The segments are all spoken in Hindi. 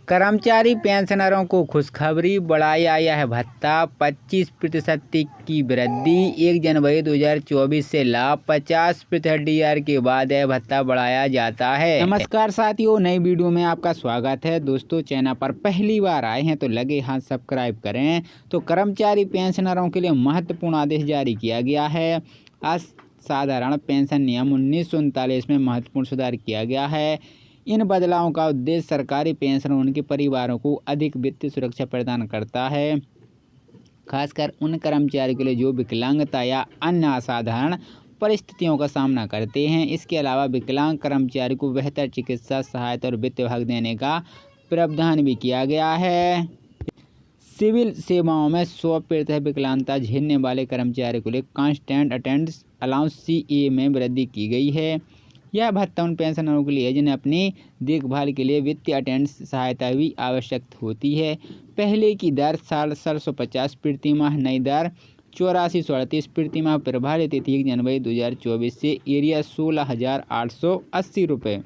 कर्मचारी पेंशनरों को खुशखबरी, बढ़ाया यह भत्ता 25% की वृद्धि। 1 जनवरी 2024 से लाभ 50% डीआर के बाद यह भत्ता बढ़ाया जाता है। नमस्कार साथियों, नई वीडियो में आपका स्वागत है। दोस्तों, चैनल पर पहली बार आए हैं तो लगे हाथ सब्सक्राइब करें। तो कर्मचारी पेंशनरों के लिए महत्वपूर्ण आदेश जारी किया गया है। असाधारण पेंशन नियम 1939 में महत्वपूर्ण सुधार किया गया है। इन बदलावों का उद्देश्य सरकारी पेंशन उनके परिवारों को अधिक वित्तीय सुरक्षा प्रदान करता है, खासकर उन कर्मचारियों के लिए जो विकलांगता या अन्य असाधारण परिस्थितियों का सामना करते हैं। इसके अलावा विकलांग कर्मचारी को बेहतर चिकित्सा सहायता और वित्तीय भाग देने का प्रावधान भी किया गया है। सिविल सेवाओं में 100% विकलांगता झेलने वाले कर्मचारियों के लिए कांस्टेंट अटेंडेंस अलाउंस CA में वृद्धि की गई है। यह भत्ता उन पेंशनरों के लिए है जिन्हें अपनी देखभाल के लिए वित्तीय अटेंडेंस सहायता भी आवश्यक होती है। पहले की दर 750 प्रति माह, नई दर 8438 प्रति माह प्रभावी तिथि 1 जनवरी 2024 से एरिया 16,880 रुपये।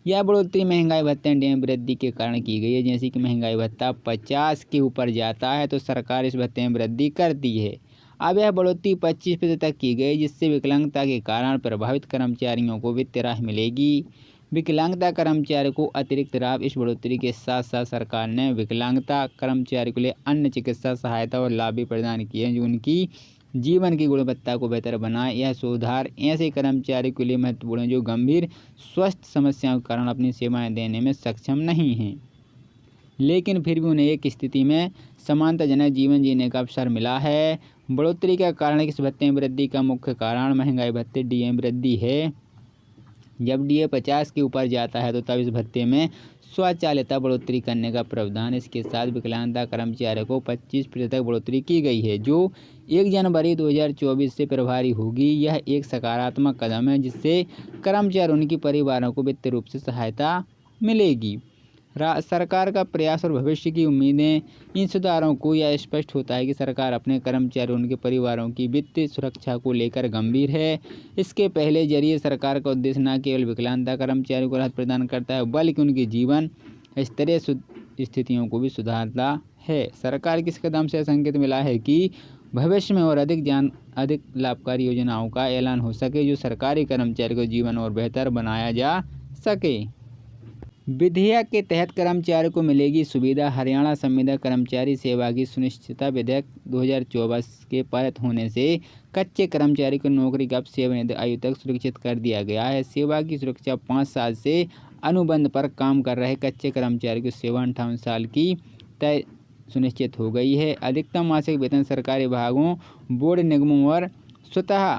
यह बढ़ोतरी महंगाई भत्ते में वृद्धि के कारण की गई है। जैसे कि महंगाई भत्ता 50 के ऊपर जाता है तो सरकार इस भत्ते में वृद्धि करती है। अब यह बढ़ोतरी 25% तक की गई, जिससे विकलांगता के कारण प्रभावित कर्मचारियों को वित्तीय राहत मिलेगी। विकलांगता कर्मचारियों को अतिरिक्त लाभ। इस बढ़ोतरी के साथ साथ सरकार ने विकलांगता कर्मचारियों के लिए अन्य चिकित्सा सहायता और लाभ भी प्रदान किए हैं जो उनकी जीवन की गुणवत्ता को बेहतर बनाए। यह सुधार ऐसे कर्मचारियों के लिए महत्वपूर्ण है जो गंभीर स्वास्थ्य समस्याओं के कारण अपनी सेवाएं देने में सक्षम नहीं हैं, लेकिन फिर भी उन्हें एक स्थिति में समानताजनक जीवन जीने का अवसर मिला है। बढ़ोतरी का कारण इस भत्ते में वृद्धि का मुख्य कारण महंगाई भत्ते DA में वृद्धि है। जब DA 50 के ऊपर जाता है तो तब इस भत्ते में स्वचालिता बढ़ोतरी करने का प्रावधान। इसके साथ विकलांगता कर्मचारियों को 25% तक बढ़ोतरी की गई है जो 1 जनवरी 2024 से प्रभावी होगी। यह एक सकारात्मक कदम है जिससे कर्मचारी उनके परिवारों को वित्तीय रूप से सहायता मिलेगी। सरकार का प्रयास और भविष्य की उम्मीदें। इन सुधारों को यह स्पष्ट होता है कि सरकार अपने कर्मचारी और उनके परिवारों की वित्तीय सुरक्षा को लेकर गंभीर है। इसके पहले जरिए सरकार का उद्देश्य न केवल विकलांगता कर्मचारियों को राहत प्रदान करता है बल्कि उनके जीवन स्तरीय स्थितियों को भी सुधारता है। सरकार के इस कदम से संकेत मिला है कि भविष्य में और अधिक लाभकारी योजनाओं का ऐलान हो सके जो सरकारी कर्मचारियों के जीवन और बेहतर बनाया जा सके। विधेयक के तहत कर्मचारियों को मिलेगी सुविधा। हरियाणा संविदा कर्मचारी सेवा की सुनिश्चितता विधेयक 2024 के पारित होने से कच्चे कर्मचारी को नौकरी का सेवानिवृत्ति आयु तक सुरक्षित कर दिया गया है। सेवा की सुरक्षा 5 साल से अनुबंध पर काम कर रहे कच्चे कर्मचारी की सेवा 58 साल की तय सुनिश्चित हो गई है। अधिकतम मासिक वेतन सरकारी विभागों, बोर्ड, निगमों और स्वतः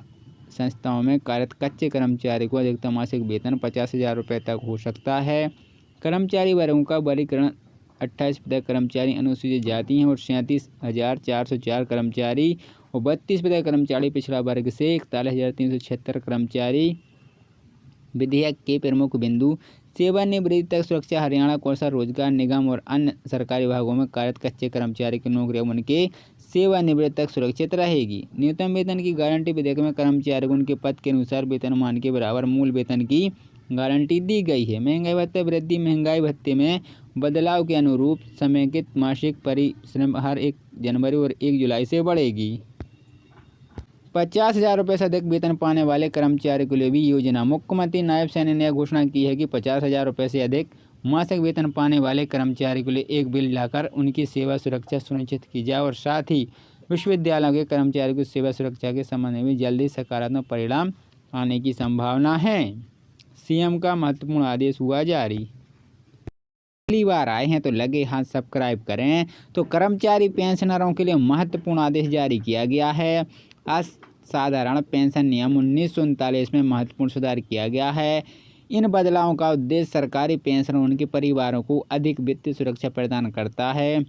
संस्थाओं में कार्यरत कच्चे कर्मचारी को अधिकतम मासिक वेतन 50,000 रुपये तक हो सकता है। कर्मचारी वर्गों का वर्गीकरण 28% कर्मचारी अनुसूचित जाति हैं और 37,404 कर्मचारी और 32% कर्मचारी पिछड़ा वर्ग से 41,376 कर्मचारी। विधेयक के प्रमुख बिंदु। सेवानिवृत्ति तक सुरक्षा। हरियाणा कौशल रोजगार निगम और अन्य सरकारी विभागों में कार्यरत कच्चे कर्मचारी की नौकरी उनके सेवानिवृत्ति तक सुरक्षित रहेगी। न्यूनतम वेतन की गारंटी। विधेयक में कर्मचारी को उनके पद के अनुसार वेतनमान के बराबर मूल वेतन की गारंटी दी गई है। महंगाई भत्ते वृद्धि। महंगाई भत्ते में बदलाव के अनुरूप समेकित मासिक परिश्रम हर 1 जनवरी और 1 जुलाई से बढ़ेगी। 50,000 रुपये से अधिक वेतन पाने वाले कर्मचारियों के लिए भी योजना। मुख्यमंत्री नायब सैनी ने घोषणा की है कि 50,000 रुपये से अधिक मासिक वेतन पाने वाले कर्मचारियों के लिए एक बिल लाकर उनकी सेवा सुरक्षा सुनिश्चित की जाए और साथ ही विश्वविद्यालयों के कर्मचारियों की सेवा सुरक्षा के संबंध में भी जल्दी सकारात्मक परिणाम आने की संभावना है। CM का महत्वपूर्ण आदेश हुआ जारी। पहली बार आए हैं तो लगे हाथ सब्सक्राइब करें। तो कर्मचारी पेंशनरों के लिए महत्वपूर्ण आदेश जारी किया गया है। असाधारण पेंशन नियम 1939 में महत्वपूर्ण सुधार किया गया है। इन बदलावों का उद्देश्य सरकारी पेंशन उनके परिवारों को अधिक वित्तीय सुरक्षा प्रदान करता है,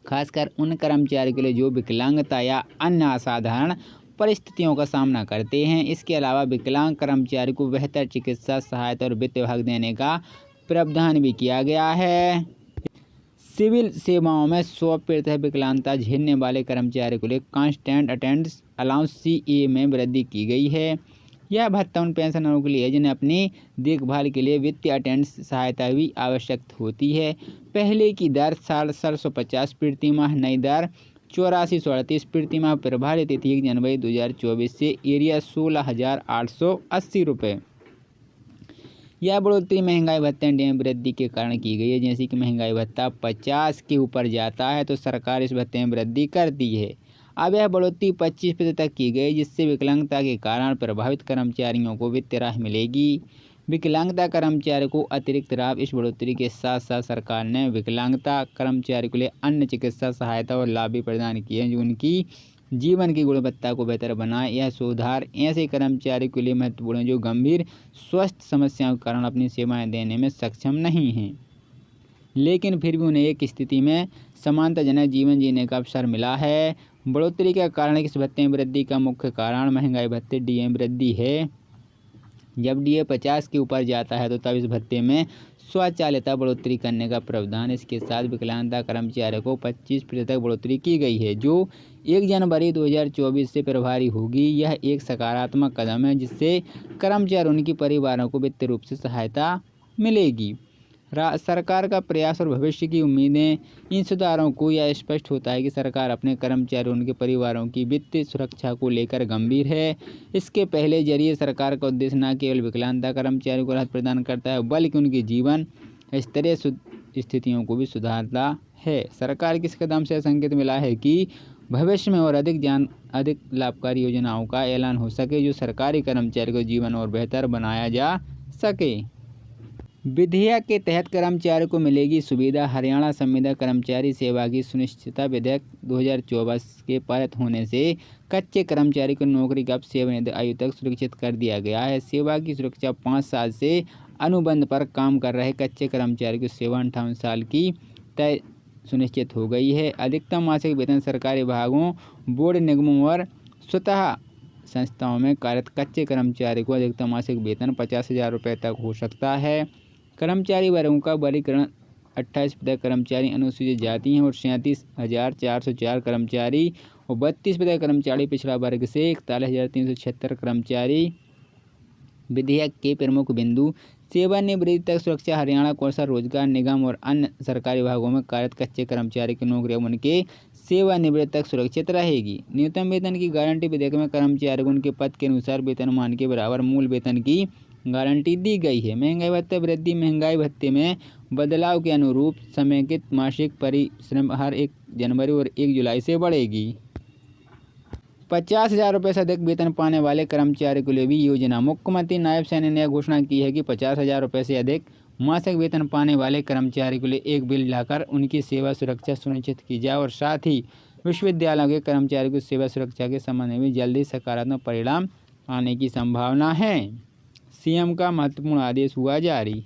खासकर उन कर्मचारियों के लिए जो विकलांगता या अन्य असाधारण परिस्थितियों का सामना करते हैं। इसके अलावा विकलांग कर्मचारी को बेहतर चिकित्सा सहायता और वित्तीय भाग देने का प्रावधान भी किया गया है। सिविल सेवाओं में 100% विकलांगता झेलने वाले कर्मचारियों के लिए कांस्टेंट अटेंडेंस अलाउंस CA में वृद्धि की गई है। यह भत्ता उन पेंशनरों के लिए है जिन्हें अपनी देखभाल के लिए वित्तीय अटेंडेंस सहायता भी आवश्यक होती है। पहले की दर 750 प्रतिमाह, नई दर 8438 प्रतिमाह, प्रभावी तिथि 1 जनवरी 2024 से, एरिया 16,880 रुपये। यह बढ़ोतरी महंगाई भत्ते में वृद्धि के कारण की गई है। जैसे कि महंगाई भत्ता 50 के ऊपर जाता है तो सरकार इस भत्ते में वृद्धि करती है। अब यह बढ़ोतरी 25% तक की गई, जिससे विकलांगता के कारण प्रभावित कर्मचारियों को वित्तीय राहत मिलेगी। विकलांगता कर्मचारी को अतिरिक्त लाभ। इस बढ़ोतरी के साथ साथ सरकार ने विकलांगता कर्मचारी के लिए अन्य चिकित्सा सहायता और लाभ भी प्रदान किए हैं जो उनकी जीवन की गुणवत्ता को बेहतर बनाए। यह सुधार ऐसे कर्मचारी के लिए महत्वपूर्ण है जो गंभीर स्वास्थ्य समस्याओं के कारण अपनी सेवाएं देने में सक्षम नहीं हैं, लेकिन फिर भी उन्हें एक स्थिति में समानताजनक जीवन जीने का अवसर मिला है। बढ़ोतरी का कारण है कि इस भत्ते में वृद्धि का मुख्य कारण महंगाई भत्ते डीए में वृद्धि है। जब डीए 50 के ऊपर जाता है तो तब इस भत्ते में स्वचालिता बढ़ोतरी करने का प्रावधान। इसके साथ विकलांगता कर्मचारियों को 25% तक बढ़ोतरी की गई है जो 1 जनवरी 2024 से प्रभावी होगी। यह एक सकारात्मक कदम है जिससे कर्मचारी और उनके परिवारों को वित्तीय रूप से सहायता मिलेगी। सरकार का प्रयास और भविष्य की उम्मीदें। इन सुधारों को यह स्पष्ट होता है कि सरकार अपने कर्मचारी और उनके परिवारों की वित्तीय सुरक्षा को लेकर गंभीर है। इसके पहले जरिए सरकार का उद्देश्य न केवल विकलांगता कर्मचारियों को राहत प्रदान करता है बल्कि उनके जीवन स्तरीय स्थितियों को भी सुधारता है। सरकार के इस कदम से संकेत मिला है कि भविष्य में और अधिक लाभकारी योजनाओं का ऐलान हो सके जो सरकारी कर्मचारी को जीवन और बेहतर बनाया जा सके। विधेयक के तहत कर्मचारियों को मिलेगी सुविधा। हरियाणा संविदा कर्मचारी सेवा की सुनिश्चितता विधेयक 2024 के पारित होने से कच्चे कर्मचारी को नौकरी की सेवानिवृत्ति आयु तक सुरक्षित कर दिया गया है। सेवा की सुरक्षा 5 साल से अनुबंध पर काम कर रहे कच्चे कर्मचारी की सेवा 58 साल की तय सुनिश्चित हो गई है। अधिकतम मासिक वेतन सरकारी विभागों, बोर्ड, निगमों और स्वतः संस्थाओं में कार्यरत कच्चे कर्मचारी को अधिकतम मासिक वेतन 50,000 रुपये तक हो सकता है। कर्मचारी वर्गों का वर्गीकरण 28% कर्मचारी अनुसूचित जाति हैं और 37,404 कर्मचारी और 32% कर्मचारी पिछड़ा वर्ग से 41,376 कर्मचारी। विधेयक के प्रमुख बिंदु। सेवानिवृत्ति तक सुरक्षा। हरियाणा कौशल रोजगार निगम और अन्य सरकारी विभागों में कार्यरत कच्चे कर्मचारी की नौकरी उनके सेवानिवृत्ति तक सुरक्षित रहेगी। न्यूनतम वेतन की गारंटी। विधेयक में कर्मचारी को उनके पद के अनुसार वेतनमान के बराबर मूल वेतन की गारंटी दी गई है। महंगाई भत्ते वृद्धि। महंगाई भत्ते में बदलाव के अनुरूप समेकित मासिक परिश्रम हर 1 जनवरी और 1 जुलाई से बढ़ेगी। 50,000 रुपये से अधिक वेतन पाने वाले कर्मचारी के लिए भी योजना। मुख्यमंत्री नायब सैनी ने घोषणा की है कि 50,000 रुपये से अधिक मासिक वेतन पाने वाले कर्मचारी के लिए एक बिल लाकर उनकी सेवा सुरक्षा सुनिश्चित की जाए और साथ ही विश्वविद्यालयों के कर्मचारी की सेवा सुरक्षा के संबंध में भी जल्दी सकारात्मक परिणाम आने की संभावना है। सीएम का महत्वपूर्ण आदेश हुआ जारी।